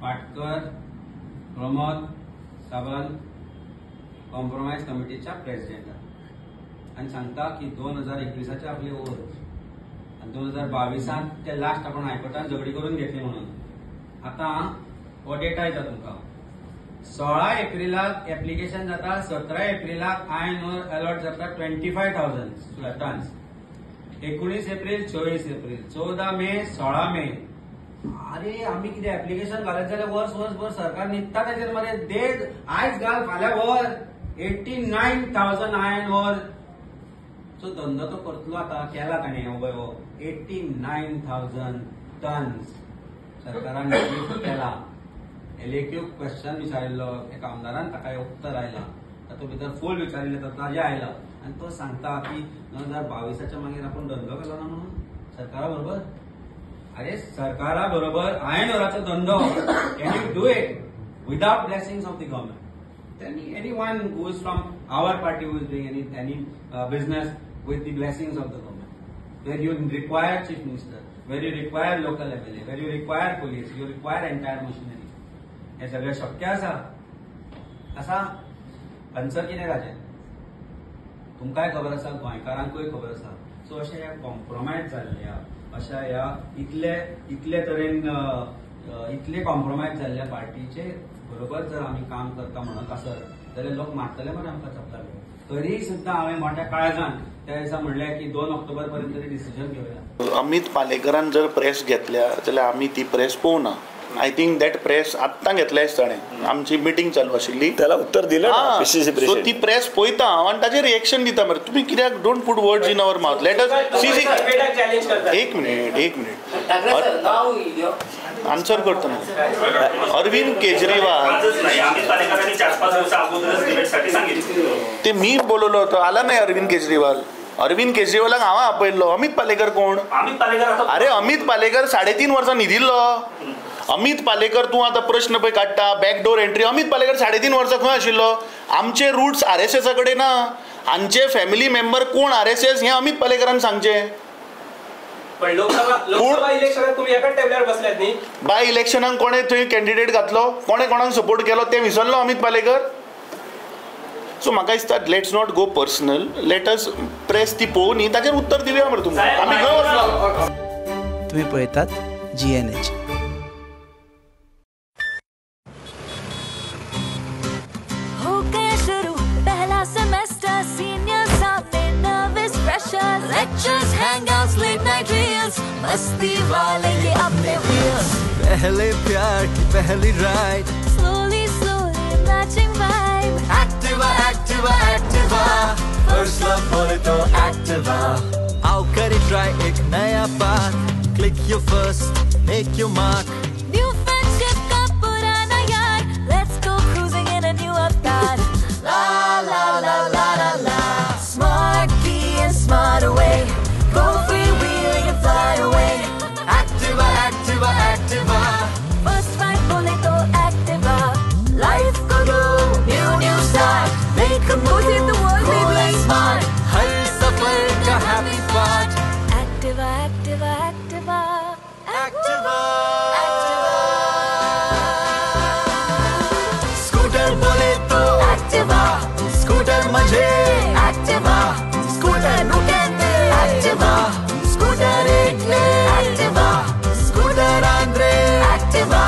Patkar Pramod Sawant compromise कमिटीच्या president आणि सांगता की 2021 आपली ओव्हर आणि 2022 ते लास्ट आपण हायकोर्टान झगडी करून घेतली म्हणून आता हो डेटा येता तुमका 16 एप्रिलाक एप्लिकेशन जाता 17 एप्रिलाक आयन ओर अलॉट जाता 25,000 टन्स 19 एप्रिल 24 एप्रिल 14 मे 16 मे अरे आम्ही किती एप्लिकेशन घालत जाल्यार वर्स सरकार निघता त्याच्यात मध्ये देड आयज घाल फाल्यां वर 89,000 आयन ओर सो धंदो तो करतलो आता केला ताणे हो 89,000 टन्स सरकारान केला एलेक्यू क्वेश्चन विचारिल्लो एका आमदारान ताका उत्तर आयला तातूंत भितर फूल विचारिल्ले ताजें आयला आणि तो सांगता की 2022 मागीर आपण धंदो केलो ना म्हणून सरकारा बरोबर अरे सरकारा बरोबर आयन ओराचो धंदो can you do it without blessings of the government anyone who is from our party who is doing any business with the blessings of the government where you require chief minister where you require local MLA where you require police you require entire machinery हे सगळे शक्य असा answer कितें राजे तुमकांय खबर आसा गोंयकारांकूय खबर आसा सो अशें ह्या कॉम्प्रोमायज जाल्ल्या अशा ह्या इतले तरेन इतले कॉम्प्रोमायज जाल्ल्या पार्टीचे बरोबर जर आम्ही काम करता म्हणत असत जाल्यार लोक मारतले मरे आमकां चपताले तरी सुद्धा हांवें मोठ्या काळजान त्या दिसा म्हणलें की 2 ऑक्टोबर पर्यंत तरी डिसिजन घेवया अमित पालेकरान जर प्रेस घेतल्या जाल्यार आमी ती प्रेस पळोवना आय थिंक दॅट प्रेस आत्तां घेतल्याच ताणें आमची मिटींग चालू आशिल्ली त्याला उत्तर दिलें सो ती प्रेस पळयता आनी ताचेर रिएक्शन दिता मरे तुमी कित्याक don't put words in our mouth let us see एक मिनिट आन्सर करतो ना अरविंद केजरीवाल ते मी बोलवलो होतो आला नाही अरविंद केजरीवालाक हांव आपयल्लो अमित पालेकर कोण अरे अमित पालेकर 3.5 वर्सां न्हिदिल्लो अमित पालेकर तूं आतां प्रश्न पळय काडटा बॅकडोर एंट्री अमित पालेकर 3.5 वर्सां खंय आशिल्लो आमचे रूट्स RSS कडेन ना हांचे फॅमिली मेंबर कोण RSS हें अमित पालेकरान सांगचें बाय इलेक्शनाक कोणे थंय कॅन्डिडेट घातलो कोणे कोणाक सपोर्ट केलो तें विसरलो अमित पालेकर सो म्हाका दिसता let's not go personal let us press ती पळोवन न्ही ताचेर उत्तर दिवया मरे तुमकां आमी खंय वचलो तुम्ही पळयतात GNH Lectures, hangouts, late night reels, मस्ती वाले ये अपने wheels. पहले प्यार की पहली ride. Slowly, slowly matching vibe. Activa, Activa, Activa. First love बोले तो Activa. आओ करें try एक नया path. Click your first, make your mark. New friendship का पुराना यार. Let's go cruising in a new avatar. La la la la la la. Smart key and smart away. Go freewheeling and fly away. Activa, Activa, Activa. First ride बोले तो Activa. Life को दो new start. Make a move in the world, baby. Smart. हर सफर का happy part. Activa, Activa, Activa. Activa. Scooter बोले तो Activa. Scooter मजे Activa. Scooter नु कहते Activa. Scooter एक ले Activa. Scooter Andre Activa.